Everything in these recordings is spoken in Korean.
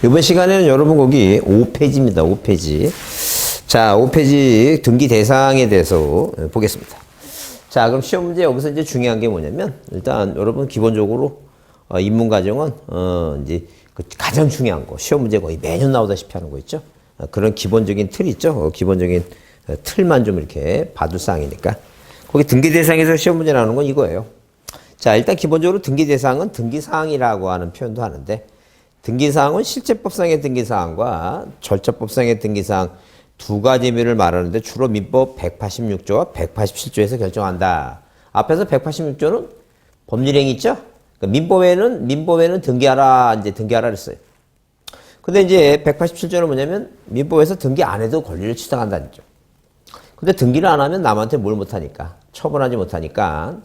이번 시간에는 여러분 거기 5페이지입니다. 5페이지. 자, 5페이지 등기 대상에 대해서 보겠습니다. 자, 그럼 시험 문제 여기서 이제 중요한 게 뭐냐면, 일단 여러분 기본적으로 인문 과정은 이제 그 가장 중요한 거, 시험 문제 거의 매년 나오다시피 하는 거 있죠. 그런 기본적인 틀이 있죠. 기본적인 틀만 좀 이렇게 봐둘 사항이니까. 거기 등기 대상에서 시험 문제 나오는 건 이거예요. 자, 일단 기본적으로 등기 대상은 등기사항이라고 하는 표현도 하는데, 등기사항은 실제법상의 등기사항과 절차법상의 등기사항 두 가지 의미를 말하는데, 주로 민법 186조와 187조에서 결정한다. 앞에서 186조는 법률행위 있죠? 그러니까 민법에는 등기하라, 이제 등기하라 그랬어요. 근데 이제 187조는 뭐냐면, 민법에서 등기 안 해도 권리를 취득한다는 거죠. 근데 등기를 안 하면 남한테 뭘 못하니까, 처분하지 못하니까,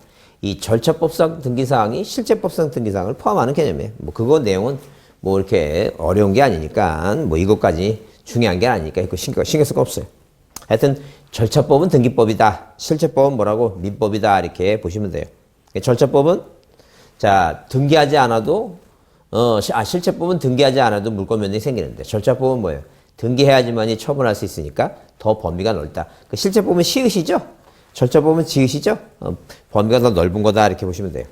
이 절차법상 등기사항이 실제법상 등기사항을 포함하는 개념이에요. 뭐 그거 내용은 뭐 이렇게 어려운 게 아니니까, 뭐 이것까지 중요한 게 아니니까 이거 신경 쓸 거 없어요. 하여튼 절차법은 등기법이다. 실제법은 뭐라고? 민법이다. 이렇게 보시면 돼요. 절차법은 자, 등기하지 않아도 실제법은 등기하지 않아도 물권 면역이 생기는데, 절차법은 뭐예요? 등기해야지만이 처분할 수 있으니까 더 범위가 넓다. 그 실제법은 시읒이죠? 절차법은 지읒이죠? 범위가 더 넓은 거다. 이렇게 보시면 돼요.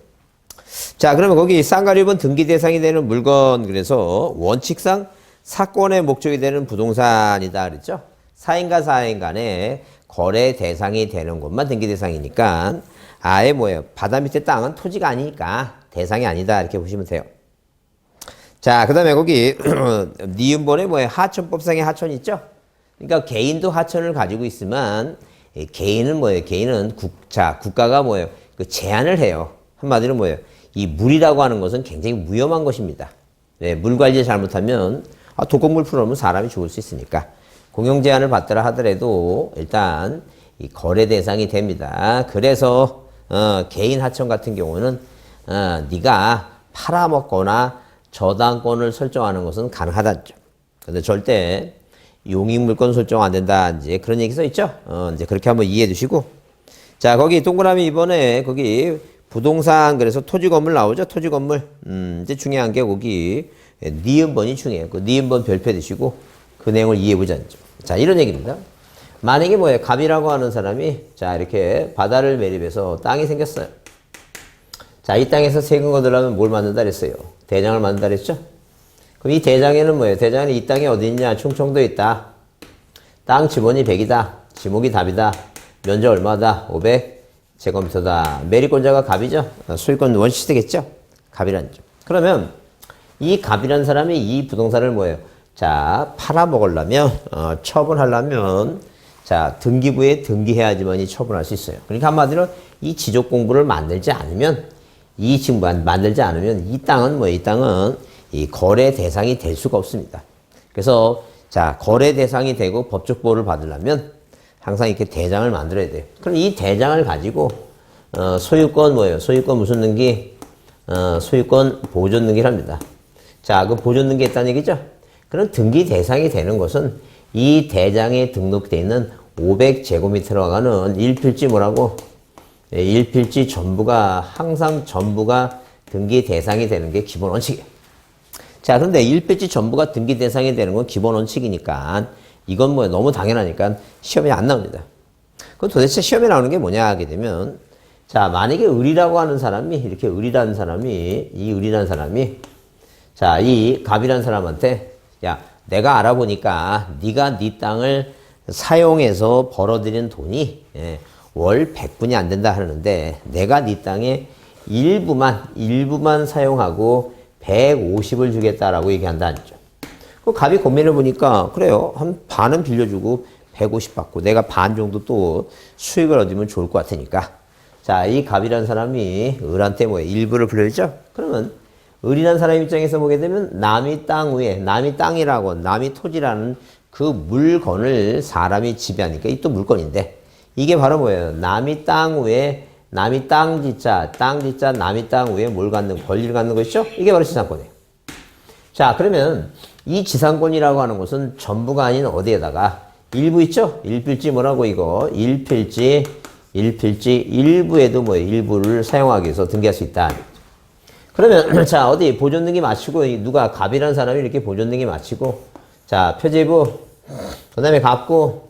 자, 그러면 거기 쌍가류분 등기 대상이 되는 물건, 그래서 원칙상 사건의 목적이 되는 부동산이다 그랬죠? 사인과 사인 간에 거래 대상이 되는 것만 등기 대상이니까, 아예 뭐예요? 바다 밑에 땅은 토지가 아니니까 대상이 아니다. 이렇게 보시면 돼요. 자, 그 다음에 거기 니은번에 뭐예요? 하천법상의 하천 있죠? 그러니까 개인도 하천을 가지고 있으면, 개인은 뭐예요? 개인은 국가가 뭐예요? 그 제한을 해요. 한마디로 뭐예요? 이 물이라고 하는 것은 굉장히 위험한 것입니다. 네, 물 관리 잘못하면, 독극물 풀어놓으면 사람이 죽을 수 있으니까. 공영 제한을 받더라 하더라도 일단 이 거래 대상이 됩니다. 그래서 개인 하천 같은 경우는 네가 팔아먹거나 저당권을 설정하는 것은 가능하다죠. 근데 절대 용익물권 설정 안 된다. 이제 그런 얘기 써 있죠? 이제 그렇게 한번 이해해 두시고. 자, 거기 동그라미 이번에 거기 부동산, 그래서 토지 건물 나오죠? 토지 건물. 이제 중요한 게 거기 니은번이 중요해요. 그 니은번 별표 드시고 그 내용을 이해해 보자. 자, 이런 얘기입니다. 만약에 뭐예요? 갑이라고 하는 사람이 자, 이렇게 바다를 매립해서 땅이 생겼어요. 자, 이 땅에서 세금 거두려면 뭘 만든다 그랬어요? 대장을 만든다 그랬죠? 그럼 이 대장에는 뭐예요? 대장에는 이 땅이 어디 있냐? 충청도에 있다. 땅 지번이 100이다. 지목이 답이다. 면적 얼마다? 500제곱미터다. 매립권자가 갑이죠? 소유권 원시되겠죠? 갑이라는 점. 그러면 이 갑이라는 사람이 이 부동산을 뭐예요? 자, 팔아먹으려면, 처분하려면, 자, 등기부에 등기해야지만이 처분할 수 있어요. 그러니까 한마디로 이 지적 공부를 만들지 않으면, 이 땅은 뭐예요? 이 땅은 이 거래 대상이 될 수가 없습니다. 그래서, 자, 거래 대상이 되고 법적 보호를 받으려면 항상 이렇게 대장을 만들어야 돼요. 그럼 이 대장을 가지고, 소유권 뭐예요? 소유권 무슨 등기? 소유권 보존 등기를 합니다. 자, 그 보존 등기 했다는 얘기죠? 그럼 등기 대상이 되는 것은 이 대장에 등록되어 있는 500제곱미터로 가는 일필지 뭐라고? 일필지 항상 전부가 등기 대상이 되는 게 기본 원칙이에요. 자, 그런데 일필지 전부가 등기 대상이 되는 건 기본 원칙이니까 이건 뭐 너무 당연하니까 시험에 안 나옵니다. 그럼 도대체 시험에 나오는 게 뭐냐 하게 되면, 자, 만약에 을이라고 하는 사람이, 이렇게 을이라는 사람이 자, 이 갑이라는 사람한테, 야, 내가 알아보니까 네가 네 땅을 사용해서 벌어들인 돈이 월 100분이 안 된다 하는데, 내가 네 땅의 일부만 사용하고 150을 주겠다라고 얘기한다 하죠. 그 갑이 고민해 보니까, 그래요, 한 반은 빌려주고 150 받고 내가 반 정도 또 수익을 얻으면 좋을 것 같으니까. 자, 이 갑이라는 사람이 을한테 뭐예요? 일부를 불려주죠? 그러면 을이라는 사람 입장에서 보게 되면 남이 땅이라고, 남이 토지라는 그 물건을 사람이 지배하니까 이 또 물건인데, 이게 바로 뭐예요? 남이 땅 지자, 남이 땅 위에 뭘 갖는, 권리를 갖는 것이죠? 이게 바로 지상권이에요. 자, 그러면 이 지상권이라고 하는 것은 전부가 아닌 어디에다가 일부 있죠? 일필지 뭐라고 이거? 일필지 일부에도 뭐예요? 일부를 사용하기 위해서 등기할 수 있다. 그러면 자 어디 보존등기 마치고 누가 갑이라는 사람이 이렇게 보존등기 마치고 자 표제부 그 다음에 갑구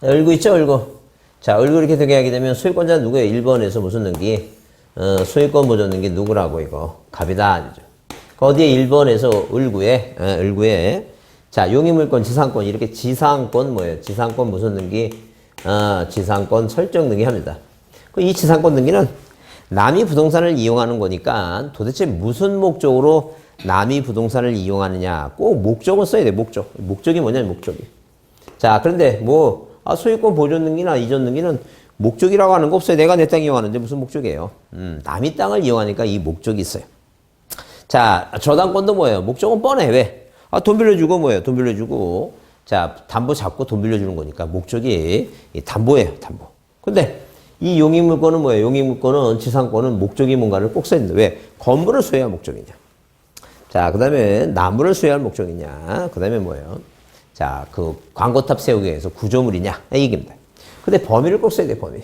을구 있죠 을구 자 을구 이렇게 등기하게 되면 소유권자 누구예요? 1번에서 무슨 등기? 소유권 보존등기 누구라고 이거 갑이다 아니죠. 그 어디에 1번에서 을구에 자 용의물권 지상권 이렇게 지상권 뭐예요? 지상권 무슨 등기? 지상권 설정 등기 합니다. 이 지상권 등기는 남이 부동산을 이용하는 거니까 도대체 무슨 목적으로 남이 부동산을 이용하느냐 꼭 목적은 써야 돼. 목적이 뭐냐면 목적이. 자 그런데 뭐 소유권 보존 등기나 이전 등기는 목적이라고 하는 거 없어요. 내가 내 땅 이용하는데 무슨 목적이에요? 남이 땅을 이용하니까 이 목적이 있어요. 자 저당권도 뭐예요? 목적은 뻔해. 왜? 돈 빌려주고 뭐예요? 돈 빌려주고 자 담보 잡고 돈 빌려주는 거니까 목적이 담보예요. 담보. 근데 이 용의물권은 뭐예요? 용의물권은 지상권은 목적이 뭔가를 꼭 써야 된다. 왜? 건물을 소유할 목적이냐. 자, 그 다음에 나무를 소유할 목적이냐. 그 다음에 뭐예요? 자, 그 광고탑 세우기 위해서 구조물이냐. 이 얘기입니다. 근데 범위를 꼭 써야 돼, 범위.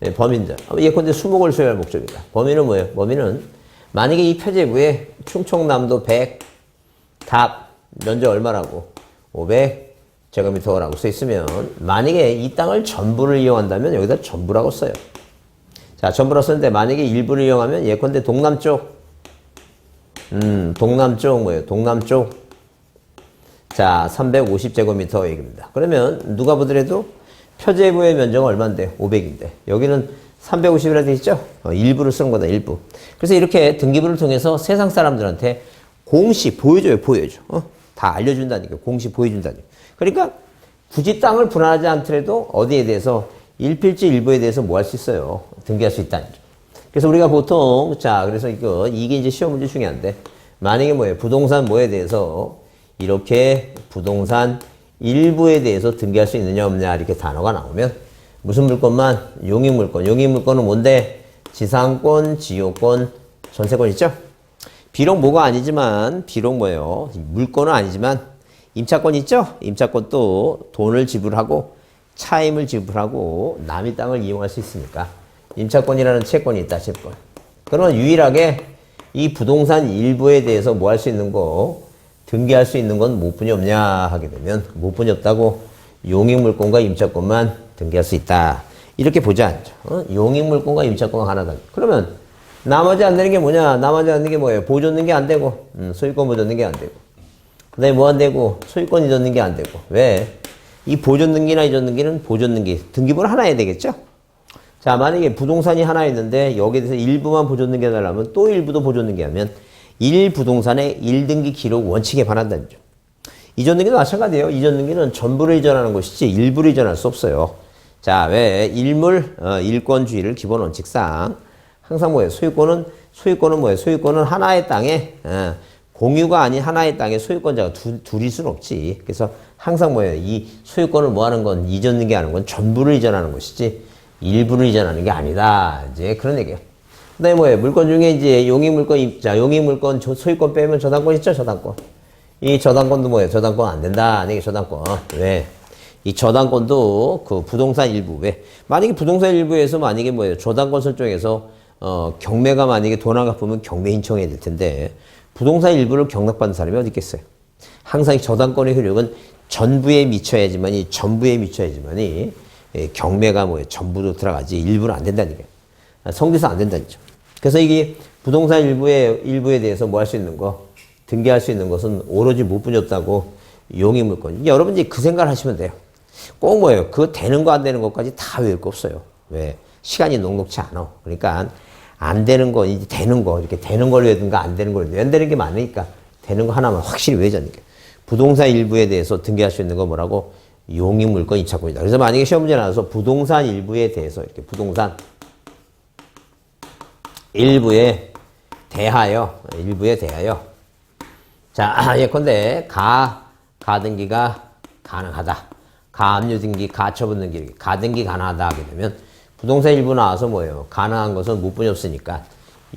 네, 범위인데. 예컨대 수목을 소유할 목적이다. 범위는 뭐예요? 범위는 만약에 이 표제부에 충청남도 100, 답, 면적 얼마라고? 500. 제곱미터라고 써 있으면 만약에 이 땅을 전부를 이용한다면 여기다 전부라고 써요. 자, 전부라고 쓰는데 만약에 일부를 이용하면 예컨대 동남쪽 동남쪽 뭐예요? 동남쪽 자, 350제곱미터 얘기입니다. 그러면 누가 보더라도 표제부의 면적은 얼마인데? 500인데. 여기는 350이라 돼 있죠? 일부를 쓰는 거다, 일부. 그래서 이렇게 등기부를 통해서 세상 사람들한테 공시 보여줘요, 보여줘. 다 알려준다니까. 공시 보여준다니까. 그러니까 굳이 땅을 분할하지 않더라도 어디에 대해서 일필지 일부에 대해서 뭐 할 수 있어요? 등기할 수 있다는 거죠. 그래서 우리가 보통 자 그래서 이게 이제 시험 문제 중요한데 만약에 뭐예요? 부동산 뭐에 대해서 이렇게 부동산 일부에 대해서 등기할 수 있느냐 없느냐 이렇게 단어가 나오면 무슨 물건만? 용의물권. 용의물권은 뭔데? 지상권, 지용권, 전세권 있죠? 비록 뭐가 아니지만 비록 뭐예요? 물건은 아니지만 임차권 있죠? 임차권도 돈을 지불하고 차임을 지불하고 남의 땅을 이용할 수 있으니까 임차권이라는 채권이 있다. 채권. 그러면 유일하게 이 부동산 일부에 대해서 뭐 할 수 있는 거 등기할 수 있는 건 뭐뿐이 없냐 하게 되면 뭐뿐이 없다고 용익물권과 임차권만 등기할 수 있다. 이렇게 보자. 용익물권과 임차권가 하나다. 그러면 나머지 안 되는 게 뭐냐? 나머지 안 되는 게 뭐예요? 보존 등기 안 되고 소유권 보존 등기 안 되고 그 다음에 뭐 안 되고 소유권 이전 등기 안 되고 왜? 이 보존 등기나 이전 등기는 보존 등기 등기부를 하나 해야 되겠죠? 자 만약에 부동산이 하나 있는데 여기에 대해서 일부만 보존 등기 해달라면 또 일부도 보존 등기 하면 1부동산의 1등기 기록 원칙에 반한다는 거죠. 이전 등기도 마찬가지예요. 이전 등기는 전부를 이전하는 것이지 일부를 이전할 수 없어요. 자 왜? 일권주의를 기본 원칙상 항상 뭐예요? 소유권은 뭐예요? 소유권은 하나의 땅에 공유가 아닌 하나의 땅에 소유권자가 둘일 수는 없지. 그래서 항상 뭐예요? 이 소유권을 뭐 하는 건 이전 등기하는 건 전부를 이전하는 것이지 일부를 이전하는 게 아니다. 이제 그런 얘기예요. 그다음에 뭐예요? 물건 중에 이제 용의물권, 자 용의물권 소유권 빼면 저당권 있죠? 저당권. 이 저당권도 뭐예요? 저당권 안 된다. 이게 저당권. 왜? 이 저당권도 그 부동산 일부 왜? 만약에 부동산 일부에서 만약에 뭐예요? 저당권 설정해서 경매가 만약에 돈 안 갚으면 경매 신청해야 될 텐데. 부동산 일부를 경락받는 사람이 어디 있겠어요? 항상 이 저당권의 효력은 전부에 미쳐야지만이 전부에 미쳐야지만이 경매가 뭐예요? 전부도 들어가지 일부는 안 된다는 거예요. 성비서 안 된다는 거죠. 그래서 이게 부동산 일부에 대해서 뭐 할 수 있는 거 등기할 수 있는 것은 오로지 뭐뿐이 없다고 용의물권. 여러분 이제 그 생각을 하시면 돼요. 꼭 뭐예요? 그거 되는 거 안 되는 것까지 다 외울 거 없어요. 왜? 시간이 녹록치 않아. 그러니까 안 되는 거, 이제 되는 거, 이렇게 되는 걸 외든가 안 되는 걸 외든가, 안 되는 게 많으니까 되는 거 하나만 확실히 외자니까. 부동산 일부에 대해서 등기할 수 있는 거 뭐라고? 용의물권 임차권이다. 그래서 만약에 시험 문제 나와서 부동산 일부에 대해서 이렇게 부동산 일부에 대하여 자, 예컨대 가등기가 가능하다. 가압류 등기, 가처분 등기, 가등기 가능하다 하게 되면 부동산 일부 나와서 뭐예요? 가능한 것은 뭐뿐이 없으니까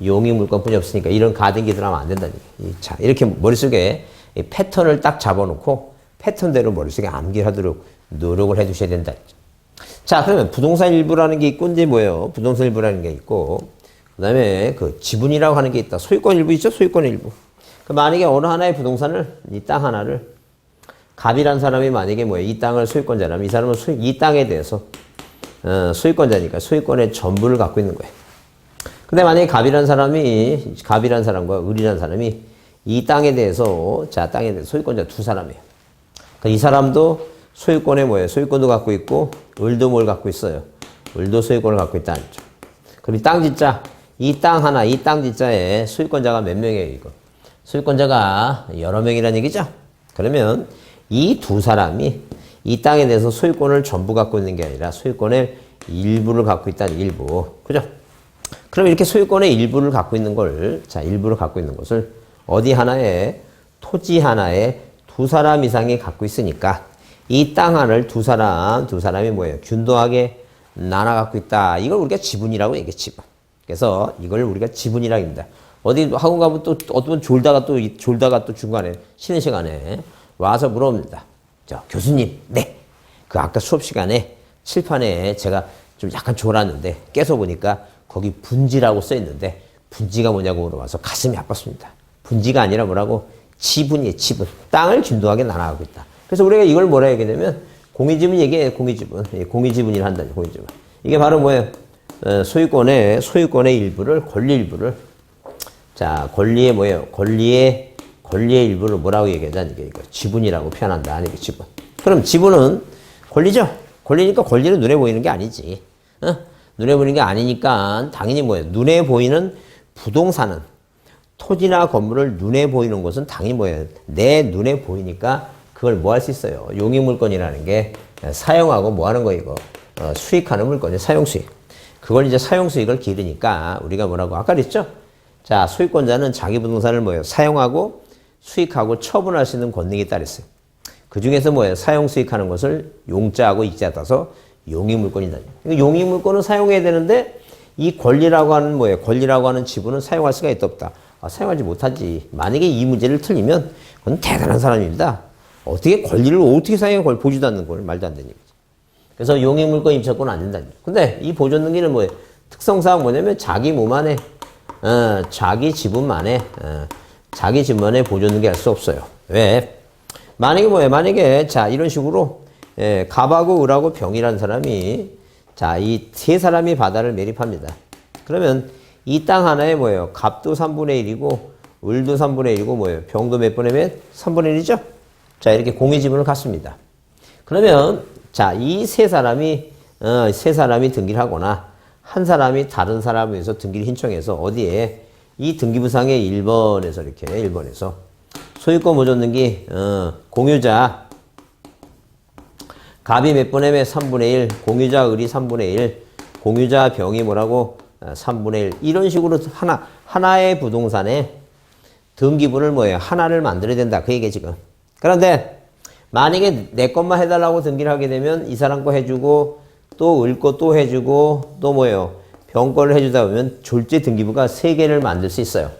용의물권뿐이 없으니까 이런 가등기 들어가면 안 된다는 얘기예요. 자, 이렇게 머릿속에 이 패턴을 딱 잡아놓고 패턴대로 머릿속에 암기를 하도록 노력을 해두셔야 된다. 자, 그러면 부동산 일부라는 게 있고 이제 뭐예요? 부동산 일부라는 게 있고 그 다음에 그 지분이라고 하는 게 있다. 소유권 일부 있죠? 소유권 일부. 그 만약에 어느 하나의 부동산을, 이 땅 하나를, 갑이란 사람이 만약에 뭐예요? 이 땅을 소유권자라면 이 사람은 이 땅에 대해서, 소유권자니까 소유권의 전부를 갖고 있는 거예요. 근데 만약에 갑이란 사람과 을이란 사람이 이 땅에 대해서, 자, 땅에 대해서 소유권자 두 사람이에요. 그러니까 이 사람도 소유권에 뭐예요? 소유권도 갖고 있고, 을도 뭘 갖고 있어요? 을도 소유권을 갖고 있다는 거죠. 그리고 땅 짓자, 이 땅 하나, 이 땅 짓자에 소유권자가 몇 명이에요, 이거? 소유권자가 여러 명이라는 얘기죠? 그러면 이 두 사람이 이 땅에 대해서 소유권을 전부 갖고 있는 게 아니라 소유권의 일부를 갖고 있다는 일부. 그죠? 그럼 이렇게 소유권의 일부를 갖고 있는 걸, 자, 일부를 갖고 있는 것을 어디 하나에, 토지 하나에 두 사람 이상이 갖고 있으니까 이 땅 하나를 두 사람이 뭐예요? 균등하게 나눠 갖고 있다. 이걸 우리가 지분이라고 얘기해, 지분. 그래서 이걸 우리가 지분이라고 합니다. 어디 학원 가면 또 어떤 졸다가 또 중간에 쉬는 시간에 와서 물어봅니다. 저 교수님, 네. 그 아까 수업 시간에 칠판에 제가 좀 약간 졸았는데 깨서 보니까 거기 분지라고 써 있는데 분지가 뭐냐고 물어봐서 가슴이 아팠습니다. 분지가 아니라 뭐라고? 지분이에요, 지분. 땅을 균등하게 나눠가고 있다. 그래서 우리가 이걸 뭐라 얘기하냐면 공유지분 얘기해요, 공유지분. 공유지분이라 한다니, 공유지분. 이게 바로 뭐예요? 소유권의 일부를, 권리 일부를. 자, 권리의 뭐예요? 권리의 일부를 뭐라고 얘기하자니, 이게 지분이라고 표현한다. 이게 지분. 그럼 지분은 권리죠? 권리니까 권리는 눈에 보이는 게 아니지. 눈에 보이는 게 아니니까 당연히 뭐예요? 눈에 보이는 부동산은, 토지나 건물을 눈에 보이는 것은 당연히 뭐예요? 내 눈에 보이니까 그걸 뭐 할 수 있어요? 용익물권이라는 게 사용하고 뭐 하는 거 이거? 수익하는 물건이에요. 사용수익. 그걸 이제 사용수익을 기르니까 우리가 뭐라고 아까 그랬죠? 자, 소유권자는 자기 부동산을 뭐예요? 사용하고 수익하고 처분할 수 있는 권능이 따로 있어요. 그 중에서 뭐예요? 사용수익하는 것을 용자하고 익자에 따라서 용익물권이다. 용익물권은 사용해야 되는데 이 권리라고 하는 뭐예요? 권리라고 하는 지분은 사용할 수가 있다 없다? 사용하지 못하지. 만약에 이 문제를 틀리면 그건 대단한 사람입니다. 어떻게 권리를 어떻게 사용해? 걸 보지도 않는 걸 말도 안 되는 얘기죠. 그래서 용익물권 임차권은 안 된다는 거죠. 근데 이 보존등기는 뭐예요? 특성상 뭐냐면 자기 몸 안에 자기 지분만에 보존등기 할 수 없어요. 왜? 만약에 뭐예요? 만약에 자 이런 식으로 갑하고 을하고 병이라는 사람이 자 이 세 사람이 바다를 매립합니다. 그러면 이 땅 하나에 뭐예요? 갑도 3분의 1이고 을도 3분의 1이고 뭐예요? 병도 몇 분의 몇? 3분의 1이죠? 자 이렇게 공유 지분을 갖습니다. 그러면 자 이 세 사람이 등기를 하거나 한 사람이 다른 사람을 위해서 등기를 신청해서 어디에 이 등기부상의 1번에서 이렇게 1번에서 소유권 보존 등기 공유자 갑이 몇 분의 몇? 3분의 1 공유자 을이 3분의 1 공유자 병이 뭐라고? 3분의 1 이런 식으로 하나의 부동산에 등기부를 뭐예요? 하나를 만들어야 된다. 그 얘기예요 지금. 그런데 만약에 내 것만 해달라고 등기를 하게 되면 이 사람 거 해주고 또 을 거 또 해주고 또 뭐예요? 병 거를 해주다 보면 졸제 등기부가 3개를 만들 수 있어요.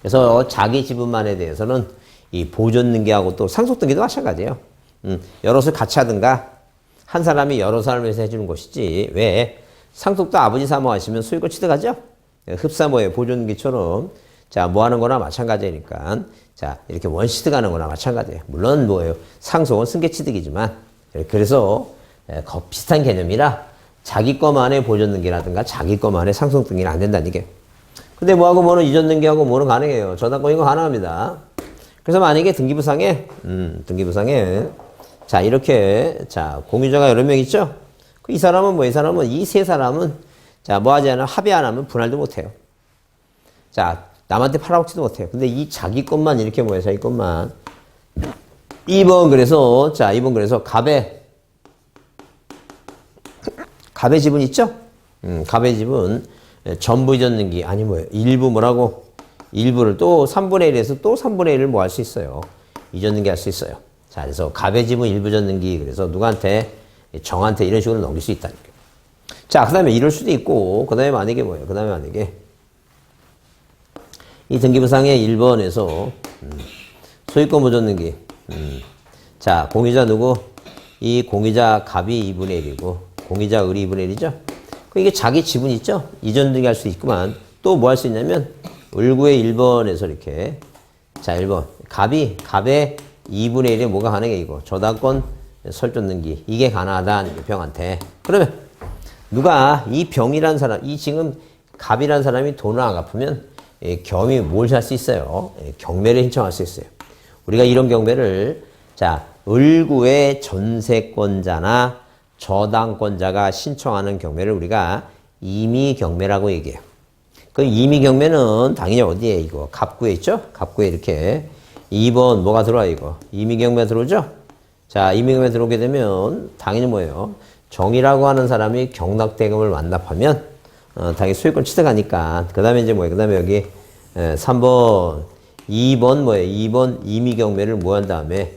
그래서 자기 지분만에 대해서는 이 보존 등기하고 또 상속 등기도 마찬가지예요. 여럿을 같이 하든가 한 사람이 여러 사람을 위해서 해주는 것이지 왜? 상속도 아버지 사모하시면 소유권 취득하죠? 흡사 뭐예요? 보존 등기처럼 자 뭐 하는 거나 마찬가지니까 자 이렇게 원취득하는 거나 마찬가지예요. 물론 뭐예요? 상속은 승계 취득이지만 그래서 비슷한 개념이라 자기 것만의 보존 등기라든가 자기 것만의 상속 등기는 안 된다는 얘기예요. 근데 뭐하고 뭐는 이전 등기하고 뭐는 가능해요. 저당권 이거 가능합니다. 그래서 만약에 등기부상에 자 이렇게 자 공유자가 여러 명 있죠? 이 사람은 뭐 이 사람은 이 세 사람은 자 뭐 하지 않으면 합의 안 하면 분할도 못해요. 자 남한테 팔아먹지도 못해요. 근데 이 자기 것만 이렇게 뭐예요? 자기 것만 2번 그래서 자 2번 그래서 갑의 지분 있죠? 갑의 지분 전부 이전 등기 아니 뭐예요? 일부 뭐라고? 일부를 또 3분의 1에서 또 3분의 1을 뭐 할 수 있어요? 이전 등기 할 수 있어요. 자 그래서 갑의 지분 일부 전 등기 그래서 누구한테? 정한테 이런 식으로 넘길 수 있다는 거예요. 자 그 다음에 이럴 수도 있고 그 다음에 만약에 뭐예요? 그 다음에 만약에 이 등기부상의 1번에서 소유권 보존 등기 자 공유자 누구? 이 공유자 갑이 2분의 1이고 공유자 을이 2분의 1이죠? 이게 자기 지분 있죠? 이전 등기 할 수 있구만 또 뭐 할 수 있냐면 을구의 1번에서 이렇게 자 1번 갑의 2분의 1에 뭐가 가능해 이거 저당권 설정 등기 이게 가능하다 병한테. 그러면 누가 이 병이란 사람 이 지금 갑이란 사람이 돈을 안 갚으면 겸이 뭘 할 수 있어요? 경매를 신청할 수 있어요. 우리가 이런 경매를 자 을구의 전세권자나 저당권자가 신청하는 경매를 우리가 임의경매라고 얘기해요. 그 임의경매는 당연히 어디에 이거 갑구에 있죠? 갑구에 이렇게 2번 뭐가 들어와요 이거 임의경매 들어오죠? 자 임의경매 들어오게 되면 당연히 뭐예요? 정이라고 하는 사람이 경락대금을 완납하면 당연히 소유권 취득하니까 그 다음에 이제 뭐예요? 그 다음에 여기 3번 2번 뭐예요? 2번 임의경매를 뭐 한 다음에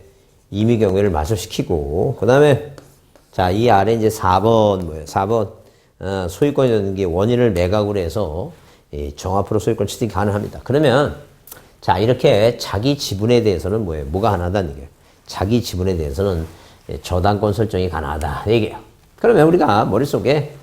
임의경매를 마소시키고 그 다음에 자 이 아래 이제 4번 뭐예요? 4번 소유권이라는 게 원인을 매각으로 해서 정합으로 소유권 취득이 가능합니다. 그러면 자 이렇게 자기 지분에 대해서는 뭐예요? 뭐가 가능하다는 얘기예요. 자기 지분에 대해서는 저당권 설정이 가능하다 얘기예요. 그러면 우리가 머릿속에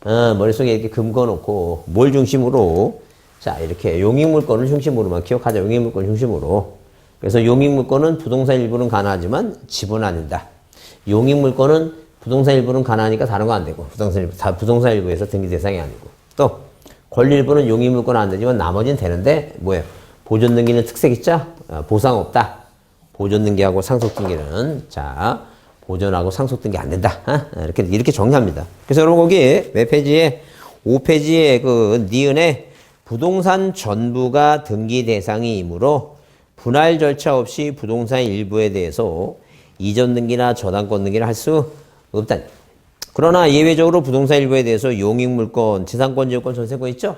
이렇게 금거놓고 뭘 중심으로 자 이렇게 용익물권을 중심으로만 기억하자. 용익물권 중심으로. 그래서 용익물권은 부동산 일부는 가능하지만 지분은 아니다. 용익물권은 부동산 일부는 가능하니까 다른 거 안 되고 부동산 일부에서 등기 대상이 아니고 또 권리 일부는 용익물권은 안 되지만 나머지는 되는데 뭐예요? 보존 등기는 특색 있죠? 보상 없다. 보존 등기하고 상속 등기는 자 보존하고 상속 등기 안 된다. 이렇게 정리합니다. 그래서 여러분 거기 몇 페이지에 5페이지에 그 니은에 부동산 전부가 등기 대상이므로 분할 절차 없이 부동산 일부에 대해서 이전 등기나 저당권 등기를 할 수 없다. 그러나 예외적으로 부동산 일부에 대해서 용익물권, 지상권, 지역권, 전세권 있죠?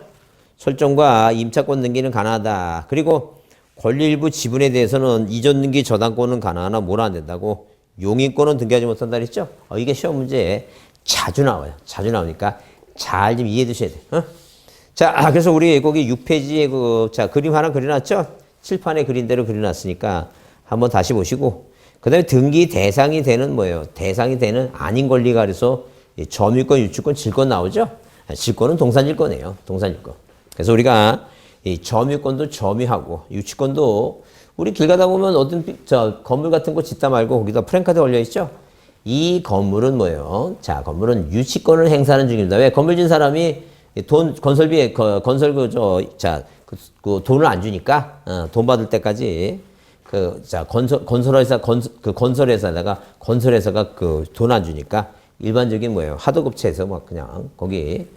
설정과 임차권 등기는 가능하다. 그리고 권리 일부 지분에 대해서는 이전 등기, 저당권은 가능하나 뭐는 안 된다고. 용익권은 등기하지 못한다 그랬죠? 이게 시험 문제에 자주 나와요. 자주 나오니까 잘 좀 이해해 두셔야 돼요. 자, 그래서 우리 거기 6페이지에 자, 그림 하나 그려놨죠? 칠판에 그린 대로 그려놨으니까 한번 다시 보시고 그 다음에 등기 대상이 되는 뭐예요? 대상이 되는 아닌 권리가 그래서 점유권, 유치권, 질권 나오죠? 질권은 동산질권이에요. 동산질권. 그래서 우리가 이 점유권도 점유하고 유치권도 우리 길 가다 보면 어떤 건물 같은 거 짓다 말고 거기다 프랜카드 걸려 있죠? 이 건물은 뭐예요? 자, 건물은 유치권을 행사하는 중입니다. 왜? 건물 진 사람이 건설비에 돈을 안 주니까 돈 받을 때까지 건설회사가 돈 안 주니까 일반적인 뭐예요? 하도급체에서 막 그냥 거기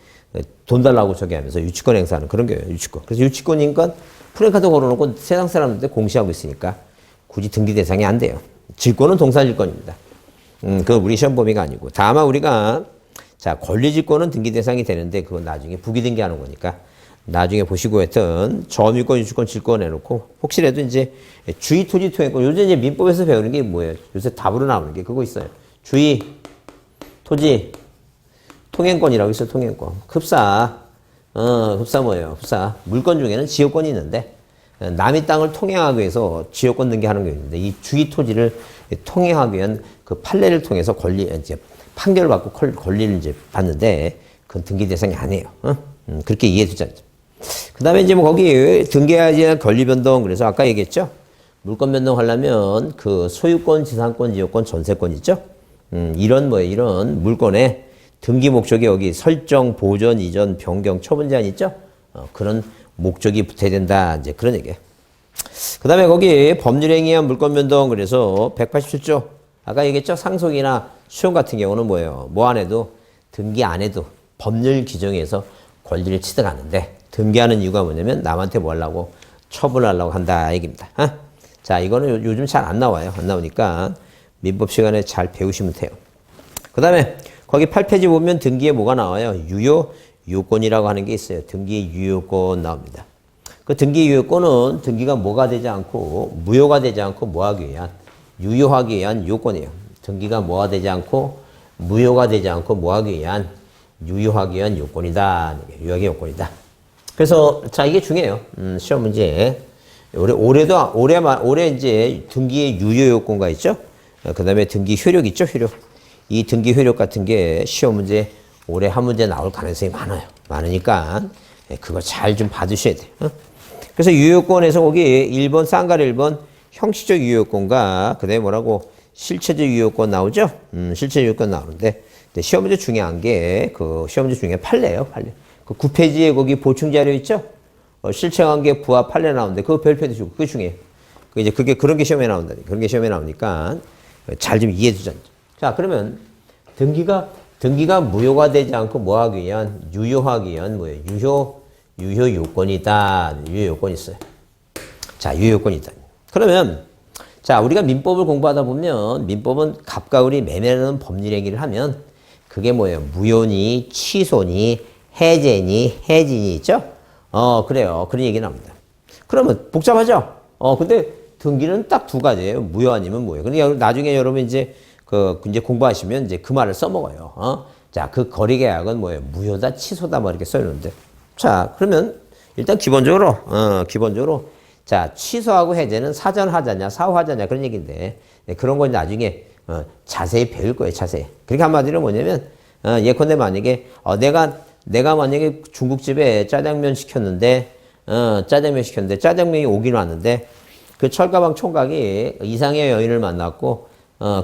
돈 달라고 저기 하면서 유치권 행사하는 그런 거예요. 유치권. 그래서 유치권이니까 프랜카드 걸어놓고 세상 사람들 공시하고 있으니까 굳이 등기 대상이 안 돼요. 질권은 동산질권입니다. 그건 우리 시험 범위가 아니고. 다만 우리가 자 권리질권은 등기 대상이 되는데 그건 나중에 부기등기하는 거니까 나중에 보시고 하여튼 점유권, 유치권, 질권 해놓고 혹시라도 이제 주의 토지 통행권 요즘 이제 민법에서 배우는 게 뭐예요? 요새 답으로 나오는 게 그거 있어요. 주의 토지 통행권이라고 있어요. 통행권. 흡사 뭐예요? 흡사 물권 중에는 지역권이 있는데 남의 땅을 통행하기 위해서 지역권 등기하는 게 있는데 이 주의 토지를 통행하기 위한 그 판례를 통해서 이제 판결을 받고 권리를 이제 받는데 그건 등기 대상이 아니에요. 그렇게 이해해 두자. 그 다음에 이제 뭐 거기 등기하지 않은 권리 변동 그래서 아까 얘기했죠. 물권 변동하려면 그 소유권, 지상권, 지역권, 전세권 있죠. 이런 물권에 등기 목적이 여기 설정, 보존, 이전, 변경, 처분 제한 있죠. 그런 목적이 붙어야 된다. 이제 그런 얘기예요. 그 다음에 거기 법률행위에 의한 물권 변동 그래서 187조 아까 얘기했죠. 상속이나 수용 같은 경우는 뭐예요? 뭐 안 해도 등기 안 해도 법률 규정에서 권리를 취득하는데 등기하는 이유가 뭐냐면 남한테 뭐 하려고 처분하려고 한다 얘기입니다. 자 이거는 요즘 잘 안 나와요. 안 나오니까 민법 시간에 잘 배우시면 돼요. 그 다음에 거기 8페이지 보면 등기에 뭐가 나와요? 유효요건이라고 하는 게 있어요. 등기 유효요건 나옵니다. 그 등기 유효요건은 등기가 뭐가 되지 않고 무효가 되지 않고 뭐하기 위한 유효하기 위한 요건이에요. 등기가 뭐가 되지 않고 무효가 되지 않고 뭐하기 위한 유효하기 위한 요건이다. 유효하기 요건이다. 그래서 자 이게 중요해요. 시험 문제 올해 이제 등기의 유효 요건가 있죠. 그 다음에 등기 효력 있죠. 효력. 이 등기 효력 같은 게 시험 문제 올해 한 문제 나올 가능성이 많아요. 많으니까 그거 잘 좀 봐두셔야 돼요. 그래서 유효권에서 거기 1번 쌍가리 1번 형식적 유효권과 그다음에 뭐라고 실체적 유효권 나오죠? 실체 유효권 나오는데 시험 문제 중요한 게 그 시험 문제 중에 판례예요, 판례. 그 9페이지에 거기 보충 자료 있죠? 실체 관계 부합 판례 나오는데 그거 별표도 주고 그게 중요해요. 이제 그게 그런 게 시험에 나온다니. 그런 게 시험에 나오니까 잘 좀 이해해 주자. 자, 그러면 등기가 무효가 되지 않고 뭐 하기 위한 유효하기 위한 뭐예요? 유효 요건이다. 유효 요건이 있어요. 자, 유효 요건이 있다. 그러면 자, 우리가 민법을 공부하다 보면 민법은 갑과 을이 매매라는 법률 행위를 하면 그게 뭐예요? 무효니, 취소니, 해제니, 해진이 있죠? 그래요. 그런 얘기 나옵니다. 그러면 복잡하죠? 근데 등기는 딱 두 가지예요. 무효 아니면 무효. 그러니까 나중에 여러분 이제 이제 공부하시면 이제 그 말을 써먹어요. 자, 그 거래계약은 뭐예요? 무효다, 취소다, 뭐 이렇게 써있는데. 자, 그러면 일단 기본적으로 자, 취소하고 해제는 사전 하자냐, 사후 하자냐 그런 얘기인데 그런 건 나중에 자세히 배울 거예요, 자세히. 그러니까 한마디로 뭐냐면 예컨대 만약에 내가 만약에 중국집에 짜장면 시켰는데 짜장면이 오긴 왔는데 그 철가방 총각이 이상의 여인을 만났고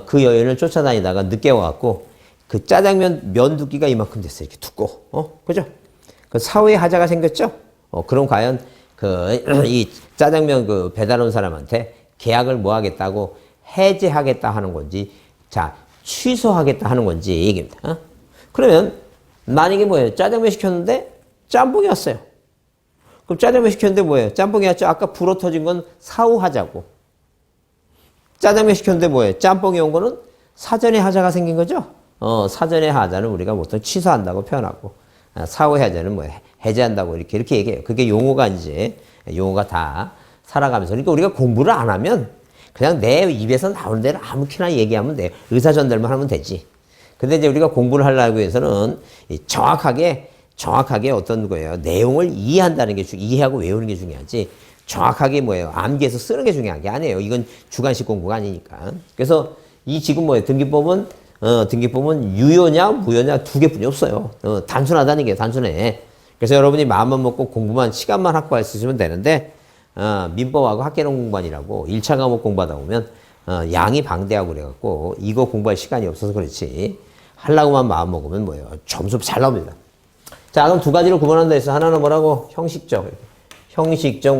그 여인을 쫓아다니다가 늦게 와갖고 그 짜장면 면 두께가 이만큼 됐어요. 이렇게 두꺼워. 그죠? 그 사후에 하자가 생겼죠? 그럼 과연 이 짜장면 그 배달 온 사람한테 계약을 뭐 하겠다고 해제하겠다 하는 건지, 자, 취소하겠다 하는 건지 얘기입니다. 그러면 만약에 뭐예요? 짜장면 시켰는데 짬뽕이 왔어요. 그럼 짜장면 시켰는데 뭐예요? 짬뽕이 왔죠? 아까 불어 터진 건 사후 하자고. 짜장면 시켰는데 뭐예요? 짬뽕이 온 거는 사전에 하자가 생긴 거죠? 사전에 하자는 우리가 보통 취소한다고 표현하고, 사후 하자는 뭐예요? 해제한다고 이렇게 얘기해요. 그게 용어가 다 살아가면서. 그러니까 우리가 공부를 안 하면 그냥 내 입에서 나오는 대로 아무렇게나 얘기하면 돼. 의사 전달만 하면 되지. 근데 이제 우리가 공부를 하려고 해서는 정확하게 어떤 거예요. 내용을 이해한다는 게 이해하고 외우는 게 중요하지. 정확하게 뭐예요. 암기해서 쓰는 게 중요한 게 아니에요. 이건 주관식 공부가 아니니까. 그래서 이 지금 뭐예요. 등기법은 유효냐 무효냐 두 개뿐이 없어요. 단순하다는 게 단순해. 그래서 여러분이 마음만 먹고 공부만 시간만 확보할 수 있으면 되는데 민법하고 학개론 공부반이라고 1차 과목 공부하다 보면 양이 방대하고 그래갖고 이거 공부할 시간이 없어서 그렇지 하려고만 마음 먹으면 뭐예요. 점수 잘 나옵니다. 자, 그럼 두 가지로 구분한다 해서 하나는 뭐라고? 형식적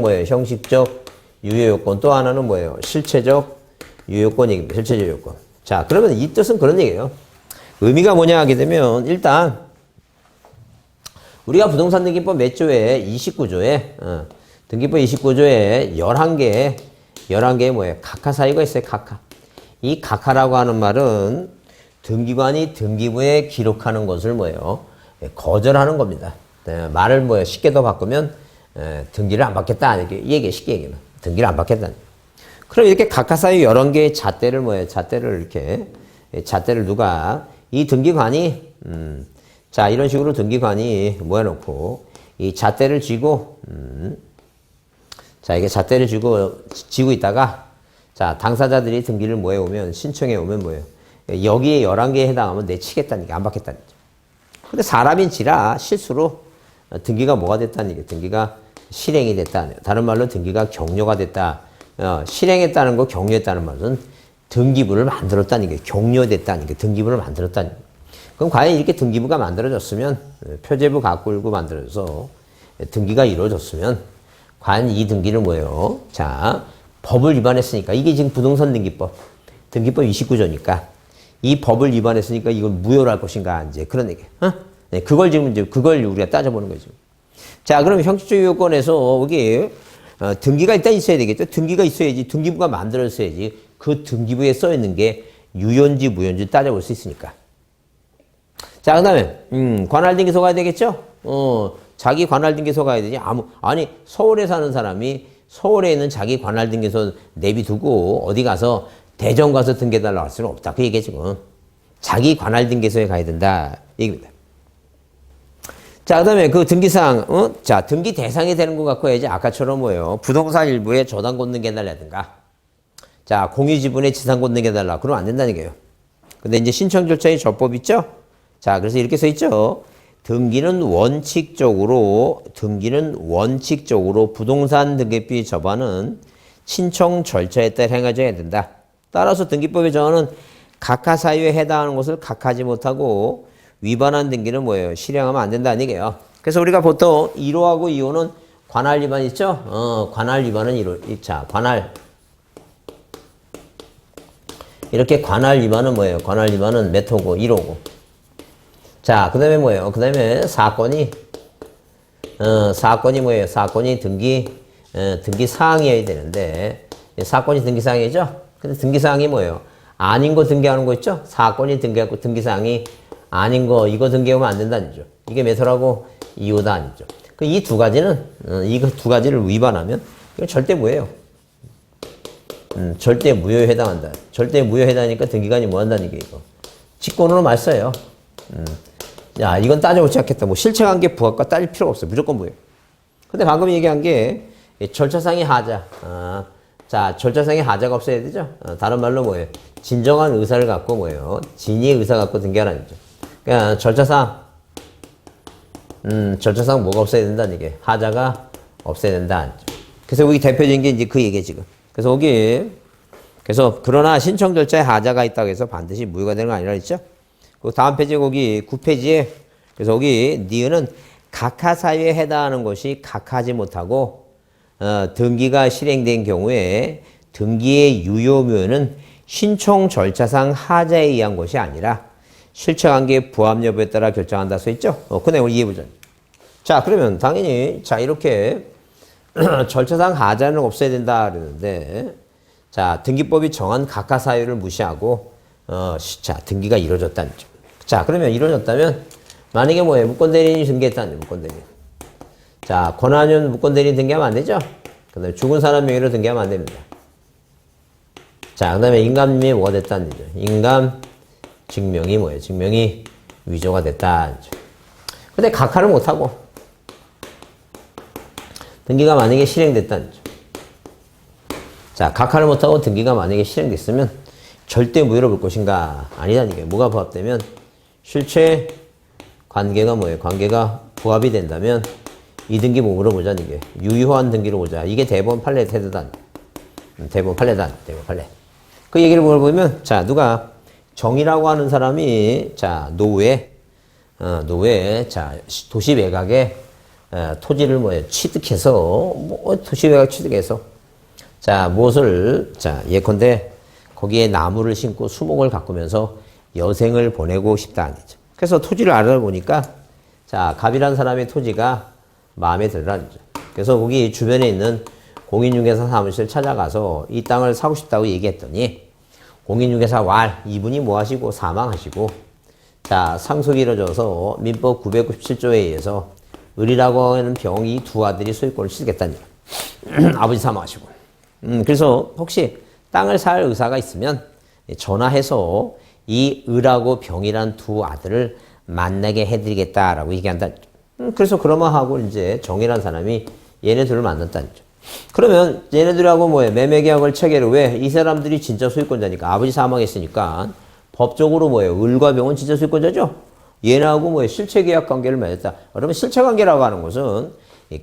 뭐예요? 형식적 유효요건. 또 하나는 뭐예요? 실체적 유효요건 얘기입니다. 실체적 유효요건. 자, 그러면 이 뜻은 그런 얘기예요. 의미가 뭐냐 하게 되면 일단 우리가 부동산 등기법 몇 조에 29조에 등기법 29조에 11개의 뭐예요? 각하 사유가 있어요. 각하. 이 각하라고 하는 말은 등기관이 등기부에 기록하는 것을 뭐예요? 거절하는 겁니다. 말을 뭐예요? 쉽게 더 바꾸면 등기를 안 받겠다. 이렇게 얘기해. 쉽게 얘기하면 등기를 안 받겠다. 그럼 이렇게 각하 사유 11개의 잣대를 잣대를 누가 이 등기관이 자, 이런 식으로 등기관이 모여놓고 이 잣대를 쥐고 자, 이게 잣대를 쥐고 있다가 자, 당사자들이 등기를 모여오면 신청해 오면 뭐예요? 여기에 11개에 해당하면 내치겠다는 게 안 받겠다는 거죠. 근데 사람인지라 실수로 등기가 뭐가 됐다는 얘기예요. 등기가 실행이 됐다는 거예요. 다른 말로 등기가 격려가 됐다. 실행했다는 거 격려했다는 말은 등기부를 만들었다는 얘기예요. 격려됐다는 게 등기부를 만들었다는 거예요. 그럼 과연 이렇게 등기부가 만들어졌으면 표제부 가꾸고 만들어서 등기가 이루어졌으면 과연 이 등기를 뭐예요? 자, 법을 위반했으니까 이게 지금 부동산 등기법 29조니까 이 법을 위반했으니까 이걸 무효로 할 것인가 이제 그런 얘기예요. 네, 그걸 우리가 따져보는 거죠. 자, 그럼 형식적 요건에서 여기 등기가 일단 있어야 되겠죠. 등기가 있어야지 등기부가 만들어져야지 그 등기부에 써 있는 게 유효인지 무효인지 따져볼 수 있으니까. 자, 그다음에 관할등기소 가야 되겠죠. 자기 관할등기소 가야 되지. 아니 서울에 사는 사람이 서울에 있는 자기 관할등기소 내비두고 어디 가서 대전 가서 등기해달라고 할 수는 없다. 그 얘기에 지금 자기 관할등기소에 가야 된다 얘기입니다. 자, 그다음에 그 등기사항, 자, 등기 대상이 되는 것 갖고 해야지. 아까처럼 뭐예요? 부동산 일부에 저당 걷는 게 해달라든가. 자, 공유지분에 지상 걷는 게 해달라. 그러면 안 된다는 얘기예요. 근데 이제 신청 절차의 절법 있죠? 자, 그래서 이렇게 써 있죠. 등기는 원칙적으로 부동산 등기비 접안은 신청 절차에 따라 행해져야 된다. 따라서 등기법의 정하는 각하 사유에 해당하는 것을 각하지 못하고 위반한 등기는 뭐예요? 실행하면 안 된다는 얘기예요. 그래서 우리가 보통 1호하고 2호는 관할 위반 있죠? 관할 위반은 1호. 자, 관할. 이렇게 관할 위반은 뭐예요? 관할 위반은 몇 호고? 1호고. 자, 그 다음에 뭐예요? 그 다음에 사건이 뭐예요? 사건이 등기 사항이어야 되는데, 사건이 등기 사항이죠? 근데 등기 사항이 뭐예요? 아닌 거 등기하는 거 있죠? 사건이 등기하고 등기 사항이 아닌 거, 이거 등기하면 안 된다는 거죠. 이게 몇 호라고? 2호다 아니죠. 이 두 가지는, 이거 두 가지를 위반하면, 이건 절대 무효예요. 절대 무효에 해당한다. 절대 무효에 해당하니까 등기관이 뭐 한다는 얘기예요, 이거. 직권으로 말 써요. 야, 이건 따져보지 않겠다. 뭐 실체관계 부합과 따질 필요가 없어요. 무조건 무효. 근데 방금 얘기한 게 절차상의 하자. 자, 절차상의 하자가 없어야 되죠. 다른 말로 뭐예요? 진정한 의사를 갖고 뭐예요? 진의의 의사 갖고 등기하라는 거죠. 그러니까 절차상 뭐가 없어야 된다는 얘기. 하자가 없어야 된다. 그래서 여기 대표적인 게 이제 그 얘기예요, 지금. 그래서 그러나 신청 절차에 하자가 있다고 해서 반드시 무효가 되는 거 아니라 했죠? 그 다음 페이지 거기 9페이지에 그래서 거기 니은은 각하 사유에 해당하는 것이 각하지 못하고 등기가 실행된 경우에 등기의 유효무효는 신청 절차상 하자에 의한 것이 아니라 실체관계 부합 여부에 따라 결정한다 써 있죠? 그 내용을 이해해보자. 자, 그러면 당연히 자 이렇게 절차상 하자는 없어야 된다 그러는데 자 등기법이 정한 각하 사유를 무시하고 자 등기가 이루어졌다는 점. 자 그러면 이루어졌다면 만약에 뭐예요? 무권대리인이 등기했다는 무권대리인. 자 권한윤 무권대리인 등기하면 안 되죠? 그 다음에 죽은 사람 명의로 등기하면 안 됩니다. 자 그 다음에 인감님이 뭐가 됐다는 거죠? 인감 증명이 뭐예요? 증명이 위조가 됐다는 거죠. 근데 각하를 못하고 등기가 만약에 실행됐다는 거죠. 자 각하를 못하고 등기가 만약에 실행됐으면 절대 무효로 볼 것인가? 아니다는 게 뭐가 부합되면 실체 관계가 뭐예요? 관계가 부합이 된다면 이 등기 뭐 물어보자는 게 유효한 등기로 보자. 이게 대법원 판례 태도다. 대법원 판례다. 대법원 판례. 그 얘기를 물어보면 자 누가 정이라고 하는 사람이 자 노후에 자 도시 외곽에 토지를 뭐예요? 취득해서 뭐 도시 외곽 취득해서 자 무엇을 자 예컨대 거기에 나무를 심고 수목을 가꾸면서 여생을 보내고 싶다 아니죠. 그래서 토지를 알아보니까 자 갑이라는 사람의 토지가 마음에 들더라는 거죠. 그래서 거기 주변에 있는 공인중개사 사무실 찾아가서 이 땅을 사고 싶다고 얘기했더니 공인중개사 이분이 뭐 하시고 사망하시고 자 상속이 이루어져서 민법 997조에 의해서 을이라고 하는 병이 두 아들이 소유권을 취득했다는 거예요. 아버지 사망하시고 그래서 혹시 땅을 살 의사가 있으면 전화해서 이 을하고 병이란 두 아들을 만나게 해드리겠다라고 얘기한다. 그래서 그러면 하고 이제 정이라는 사람이 얘네들을 만났다는 거죠. 그러면 얘네들하고 뭐예요? 매매계약을 체결을 왜? 이 사람들이 진짜 소유권자니까. 아버지 사망했으니까 법적으로 뭐예요? 을과 병은 진짜 소유권자죠? 얘네하고 뭐예요? 실체계약 관계를 맺었다. 그러면 실체관계라고 하는 것은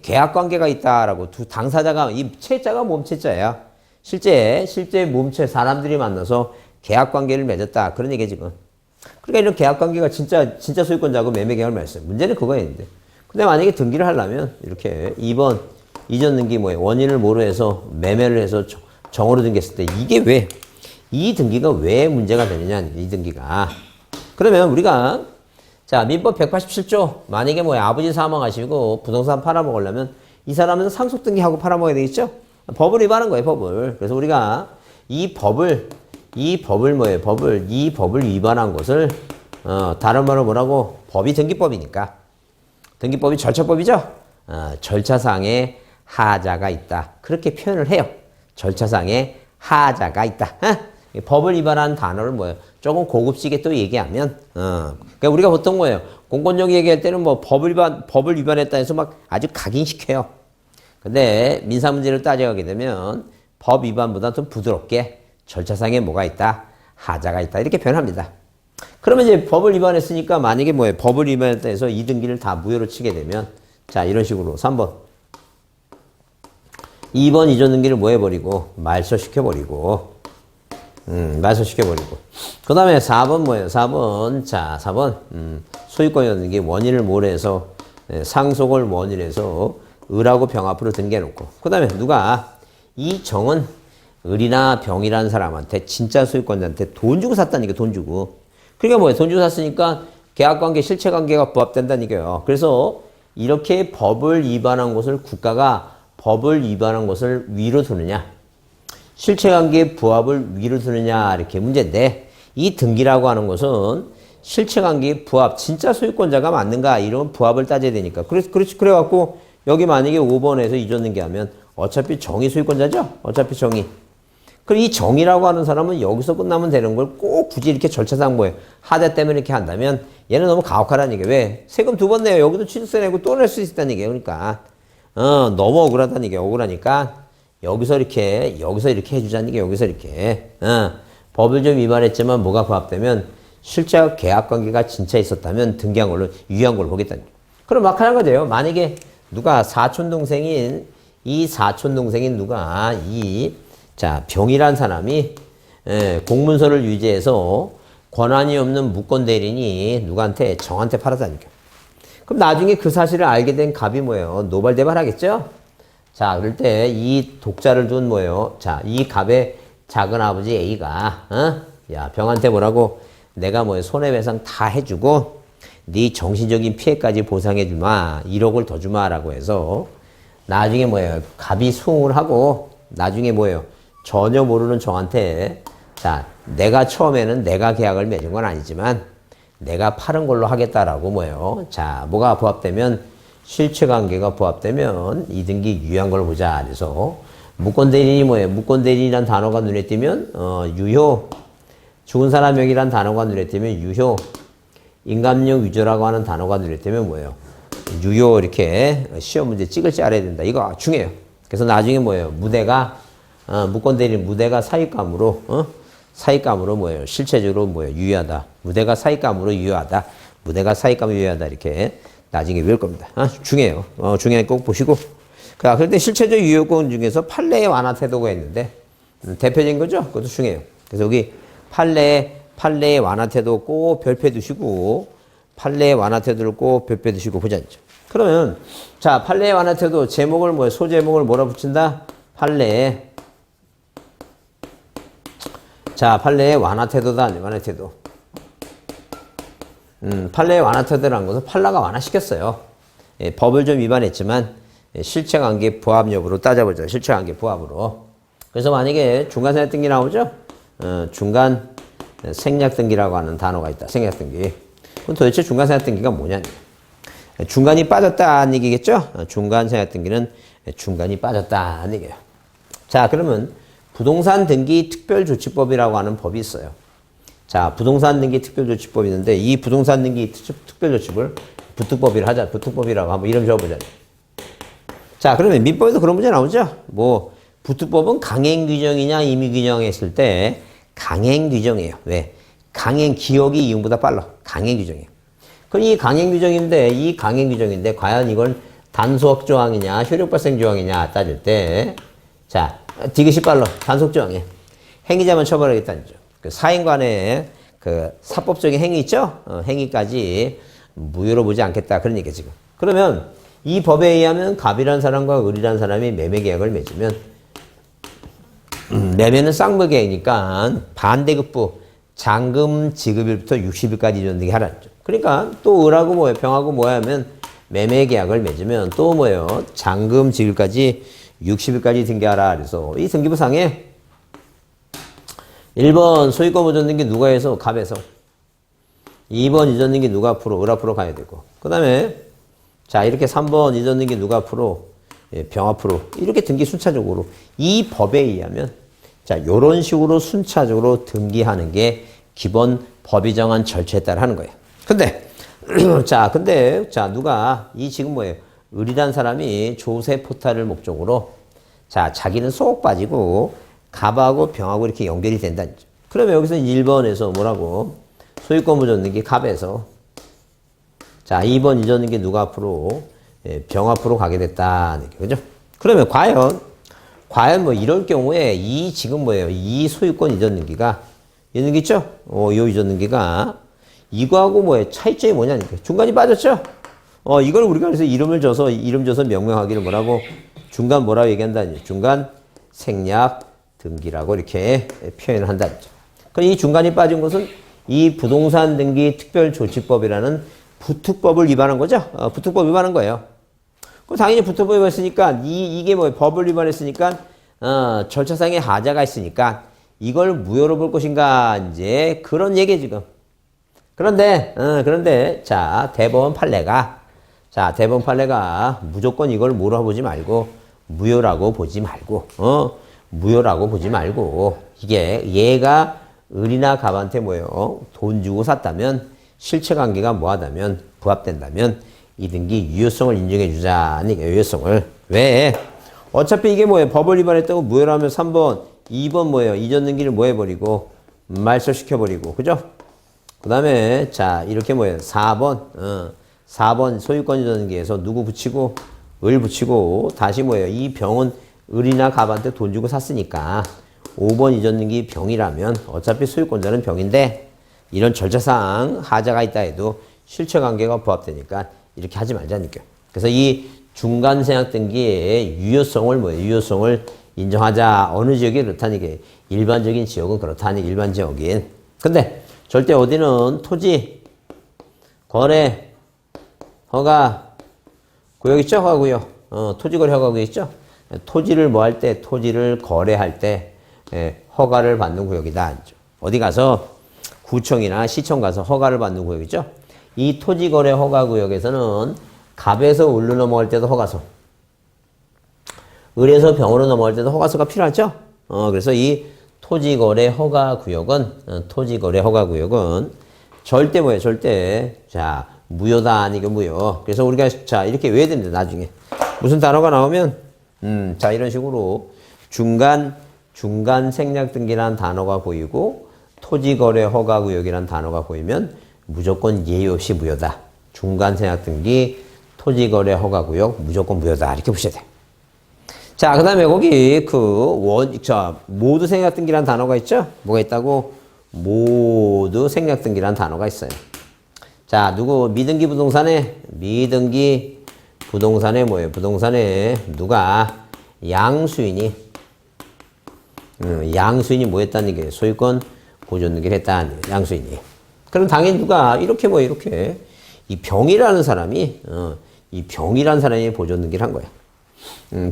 계약관계가 있다라고 두 당사자가 이 채자가 몸체자야. 실제 몸체 사람들이 만나서 계약관계를 맺었다. 그런 얘기야 지금. 그러니까 이런 계약관계가 진짜 소유권자하고 매매계약을 맺었어요. 문제는 그거였는데. 근데 만약에 등기를 하려면 이렇게 2번 이전 등기 뭐예요? 원인을 모로 해서 매매를 해서 정으로 등기했을 때 이게 왜? 이 등기가 왜 문제가 되느냐? 이 등기가. 그러면 우리가 자 민법 187조 만약에 뭐예요? 아버지 사망하시고 부동산 팔아먹으려면 이 사람은 상속 등기하고 팔아먹어야 되겠죠? 법을 위반한 거예요, 법을. 그래서 우리가 이 법을 뭐예요? 이 법을 위반한 것을 다른 말로 뭐라고? 법이 등기법이니까. 등기법이 절차법이죠? 절차상의 하자가 있다. 그렇게 표현을 해요. 절차상의 하자가 있다. 법을 위반한 단어를 뭐예요? 조금 고급지게 또 얘기하면, 그러니까 우리가 보통 뭐예요? 공권력 얘기할 때는 뭐 법을 위반했다 해서 막 아주 각인시켜요. 근데 민사 문제를 따져가게 되면 법 위반보다 좀 부드럽게 절차상에 뭐가 있다? 하자가 있다. 이렇게 표현합니다. 그러면 이제 법을 위반했으니까 만약에 뭐예요? 법을 위반했다 해서 이 등기를 다 무효로 치게 되면 자, 이런 식으로 3번. 2번 이전 등기를 뭐 해버리고 말소시켜버리고 말소시켜버리고 그 다음에 4번 뭐예요? 4번 자 4번 소유권이라는 게 원인을 모래해서 상속을 원인해서 을하고 병 앞으로 등기해놓고 그 다음에 누가 이 정은 을이나 병이라는 사람한테 진짜 소유권자한테 돈 주고 샀다는 게 돈 주고 그러니까 뭐예요? 돈 주고 샀으니까 계약관계 실체관계가 부합된다는 게요. 그래서 이렇게 법을 위반한 것을 국가가 법을 위반한 것을 위로 두느냐 실체관계의 부합을 위로 두느냐 이렇게 문제인데 이 등기라고 하는 것은 실체관계의 부합 진짜 소유권자가 맞는가 이런 부합을 따져야 되니까 그래갖고 여기 만약에 5번에서 이전 등기하면 어차피 정의 소유권자죠. 어차피 정의. 그럼 이 정의라고 하는 사람은 여기서 끝나면 되는 걸 꼭 굳이 이렇게 절차상 뭐예요? 하대 때문에 이렇게 한다면 얘는 너무 가혹하다는 얘기예요. 왜? 세금 2번 내요. 여기도 취득세 내고 또 낼 수 있다는 얘기예요. 그러니까 너무 억울하다는 얘기예요. 억울하니까 여기서 이렇게 해주자는 얘기예요. 여기서 이렇게 법을 좀 위반했지만 뭐가 부합되면 실제 계약관계가 진짜 있었다면 등기한 걸로 유효한 걸로 보겠다는 거예요. 그럼 막 하는 거죠. 만약에 누가 사촌동생인 누가 병이란 사람이 공문서를 유지해서 권한이 없는 무권대리인이 누구한테 정한테 팔았다니까. 그럼 나중에 그 사실을 알게 된 갑이 뭐예요? 노발대발하겠죠? 자, 그럴 때 이 독자를 둔 뭐예요? 자, 이 갑의 작은 아버지 A가 야, 병한테 뭐라고 내가 뭐예요? 손해배상 다 해주고 네 정신적인 피해까지 보상해 주마. 1억을 더 주마라고 해서 나중에 뭐예요? 갑이 수긍을 하고 나중에 뭐예요? 전혀 모르는 저한테 자, 내가 처음에는 내가 계약을 맺은 건 아니지만 내가 팔은 걸로 하겠다라고 뭐예요? 자, 뭐가 부합되면 실체관계가 부합되면 이등기 유효한 걸 보자. 그래서 무권대리인이 뭐예요? 무권대리인이란 단어가 눈에 띄면 유효 죽은 사람 명이란 단어가 눈에 띄면 유효 인감용 위조라고 하는 단어가 눈에 띄면 뭐예요? 유효 이렇게 시험 문제 찍을 줄 알아야 된다. 이거 중요해요. 그래서 나중에 뭐예요? 무권대리인 무대가 사익감으로 뭐예요? 실체적으로 뭐예요? 유효하다. 무대가 사익감으로 유효하다. 무대가 사익감으로 유효하다. 이렇게 나중에 외울 겁니다. 중요해요. 중요하게 꼭 보시고. 그런데 실체적 유효권 중에서 판례의 완화 태도가 있는데 대표적인 거죠? 그것도 중요해요. 그래서 여기 판례의 완화 태도 꼭 별표 두시고 판례의 완화 태도를 꼭 별표 두시고 보자죠. 그러면 자 판례의 완화 태도 제목을 뭐예요? 소제목을 뭐라 붙인다? 판례의 완화 태도다. 완화 태도. 판례의 완화 태도라는 것은 판례가 완화시켰어요. 법을 좀 위반했지만 실체관계 부합 여부로 따져보죠. 실체관계 부합으로. 그래서 만약에 중간생략등기 나오죠? 중간 생략등기라고 하는 단어가 있다. 생략등기. 그럼 도대체 중간생략등기가 뭐냐? 중간이 빠졌다는 얘기겠죠? 중간생략등기는 중간이 빠졌다는 얘기예요. 자, 그러면 부동산 등기 특별조치법이라고 하는 법이 있어요. 자, 부동산 등기 특별조치법이 있는데 이 부동산 등기 특별조치법을 부특법이라 하자. 부특법이라고 한번 이름 적어보자. 자, 그러면 민법에도 그런 문제 나오죠? 부특법은 강행규정이냐 임의규정했을 때 강행규정이에요. 왜? 기억이 이용보다 빨라. 강행규정이에요. 그럼 이 강행규정인데 과연 이건 단속조항이냐 효력발생조항이냐 따질 때 자, 디귿이 빨라. 단속조항이에요. 행위자만 처벌하겠다는 거죠. 그 사인간의 그 사법적인 행위 있죠? 행위까지 무효로 보지 않겠다. 그런 얘기죠, 지금. 그러면 이 법에 의하면 갑이라는 사람과 을이라는 사람이 매매계약을 맺으면 매매는 쌍무계약이니까 반대급부 잔금 지급일부터 60일까지 이전되게 하라죠. 그러니까 또 을하고 뭐예요? 병하고 뭐야 하면 매매계약을 맺으면 또 뭐예요? 잔금 지급까지 60일까지 등기하라. 그래서 이 등기부상에 1번 소유권 보존 등기 누가 해서? 갑에서. 2번 이전 등기 누가 앞으로? 을 앞으로 가야 되고. 그 다음에 자 이렇게 3번 이전 등기 누가 앞으로? 병 앞으로. 이렇게 등기 순차적으로 이 법에 의하면 자 요런 식으로 순차적으로 등기하는 게 기본 법이 정한 절차에 따라 하는 거예요. 근데 자 누가 이 지금 뭐예요? 을이란 사람이 조세 포탈을 목적으로 자 자기는 쏙 빠지고 갑하고 병하고 이렇게 연결이 된다. 그러면 여기서 1번에서 뭐라고? 소유권 부젓는기 갑에서 자 2번 잊었는게 누가 앞으로 병 앞으로 가게 됐다. 그죠? 그러면 과연 뭐 이럴 경우에 이 지금 뭐예요? 이 소유권 잊었는기가 있는 있죠? 요 잊었는기가 이거하고 뭐예요? 차이점이 뭐냐니까. 중간이 빠졌죠? 이걸 우리가 그래서 이름 줘서 명명하기를 뭐라고? 중간 뭐라고 얘기한다니? 중간 생략 등기라고 이렇게 표현을 한다는 거죠. 그럼 이 중간이 빠진 것은 이 부동산 등기 특별조치법이라는 부특법을 위반한 거죠? 부특법 위반한 거예요. 그럼 당연히 부특법 위반했으니까 이게 뭐 법을 위반했으니까 절차상의 하자가 있으니까 이걸 무효로 볼 것인가 이제 그런 얘기 지금. 그런데 자 대법원 판례가 무조건 이걸 뭐로 보지 말고 무효라고 보지 말고 이게 얘가 을이나 갑한테 뭐예요? 돈 주고 샀다면 실체관계가 뭐하다면 부합된다면 이 등기 유효성을 인정해 주자니까 유효성을. 왜? 어차피 이게 뭐예요? 법을 위반했다고 무효로 하면 3번 2번 뭐예요? 이전 등기를 뭐 해버리고 말소시켜버리고 그죠? 그 다음에 자 이렇게 뭐예요? 4번 소유권 이전 등기에서 누구 붙이고 을 붙이고 다시 뭐예요? 이 병은 을이나 갑한테 돈 주고 샀으니까 5번 이전 등기 병이라면 어차피 소유권자는 병인데 이런 절차상 하자가 있다 해도 실체관계가 부합되니까 이렇게 하지 말자니까. 그래서 이 중간생략 등기의 유효성을 인정하자. 어느 지역이 그렇다니까. 일반적인 지역은 그렇다니 일반 지역인. 근데 절대 어디는 토지, 거래, 허가, 구역 있죠? 허가 구역. 토지 거래 허가 구역 있죠? 토지를 뭐 할 때, 토지를 거래할 때 허가를 받는 구역이다. 어디 가서 구청이나 시청 가서 허가를 받는 구역이죠? 이 토지 거래 허가 구역에서는 갑에서 을로 넘어갈 때도 허가서, 을에서 병으로 넘어갈 때도 허가서가 필요하죠? 그래서 이 토지 거래 허가 구역은 절대 뭐예요? 절대 자 무효다 아니고 무효. 그래서 우리가 자 이렇게 외워야 됩니다. 나중에 무슨 단어가 나오면 자 이런 식으로 중간 생략 등기라는 단어가 보이고 토지 거래 허가 구역이라는 단어가 보이면 무조건 예외 없이 무효다. 중간 생략 등기 토지 거래 허가 구역 무조건 무효다. 이렇게 보셔야 돼요. 자, 그 다음에 거기 모두 생략 등기라는 단어가 있죠? 뭐가 있다고? 모두 생략 등기라는 단어가 있어요. 자, 미등기 부동산에 뭐예요? 부동산에 누가 양수인이 뭐 했다는 얘기예요? 소유권 보존 등기를 했다는 얘기예요. 양수인이. 그럼 당연히 누가 이렇게 이 병이라는 사람이 보존 등기를 한 거예요.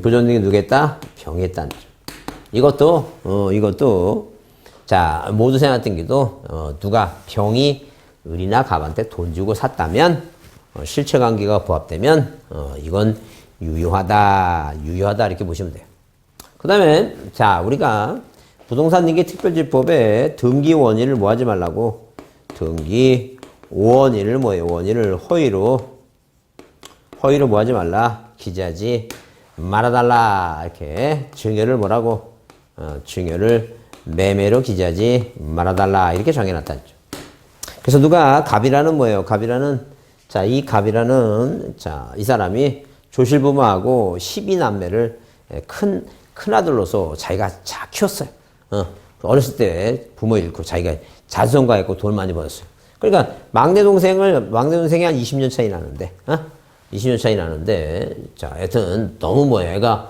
보존 등기 누가 했다? 병이 했다는 거죠. 이것도 자 모두 생략 등기도 누가 병이 을이나 갑한테 돈 주고 샀다면 실체관계가 부합되면 이건 유효하다 이렇게 보시면 돼요. 그 다음에 자 우리가 부동산 등기 특별지법에 등기 원인을 뭐 하지 말라고? 등기 원인을 뭐예요? 원인을 허위로 뭐 하지 말라? 기재하지 말아달라. 이렇게 증여를 뭐라고? 증여를 매매로 기재하지 말아달라. 이렇게 정해놨다죠. 그래서 누가 갑이라는 뭐예요? 자, 이 갑이라는 이 사람이 조실부모하고 12남매를 큰 아들로서 자기가 잘 키웠어요. 어렸을 때 부모 잃고 자기가 자수성가했고 돈 많이 벌었어요. 그러니까 막내 동생이 한 20년 차이 나는데, 20년 차이 나는데, 자, 하여튼 너무 애가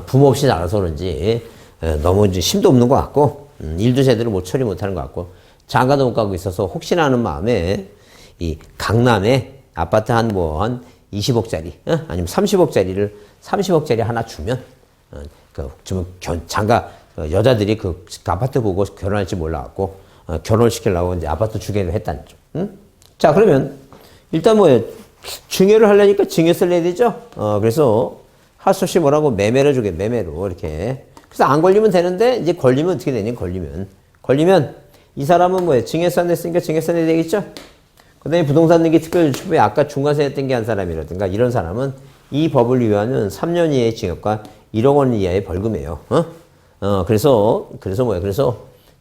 부모 없이 자라서 그런지 너무 이제 힘도 없는 것 같고, 일도 제대로 처리 못하는 것 같고, 장가도 못 가고 있어서 혹시나 하는 마음에 이 강남에 아파트 한 20억짜리, 아니면 30억짜리 하나 주면, 장가 여자들이 그 아파트 보고 결혼할지 몰라갖고 결혼을 시키려고 이제 아파트 주게를 했다는 점. 자 그러면 일단 증여를 하려니까 증여세를 내야 되죠. 그래서 할 수 없이 뭐라고 매매로 주게 매매로 이렇게. 그래서 안 걸리면 되는데 이제 걸리면 어떻게 되냐? 걸리면 이 사람은 증여세 냈으니까 증여세 내야 되겠죠. 그다음에 부동산 등기 특별조치법에 아까 중간세 냈던 게 한 사람이라든가 이런 사람은 이 법을 위반은 3년 이하의 징역과 1억 원 이하의 벌금이에요. 그래서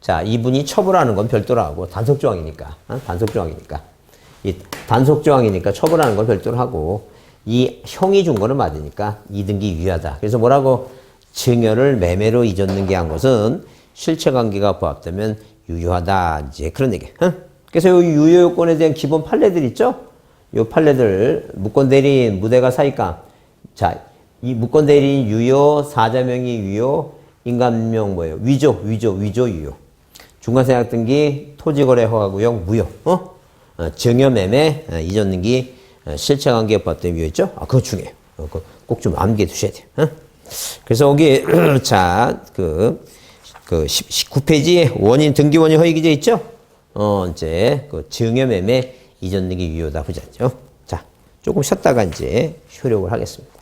자, 이분이 처벌하는 건 별도로 하고, 단속조항이니까. 단속조항이니까. 이 단속조항이니까 처벌하는 건 별도로 하고, 이 형이 준 거는 맞으니까 2등기 유효하다. 그래서 뭐라고? 증여를 매매로 잊었는 게 한 것은 실체관계가 부합되면 유효하다. 이제 그런 얘기. 그래서 이 유효 요건에 대한 기본 판례들 있죠? 요 판례들, 무권대리인, 무대가 사익감. 자, 이 무권대리인 유효, 사자명의 유효, 인감명 뭐예요? 위조 유효. 중간세약 등기, 토지거래 허가구역 무효. 증여매매, 이전등기, 실체관계에 부합되면 유효했죠? 그거 중요해요. 꼭 좀 암기해 두셔야 돼요. 그래서 여기, 자, 19페이지 원인, 등기 원인 허위 기재 있죠? 이제, 증여매매, 이전등기 유효다 보지 않죠? 자, 조금 쉬었다가 이제 효력을 하겠습니다.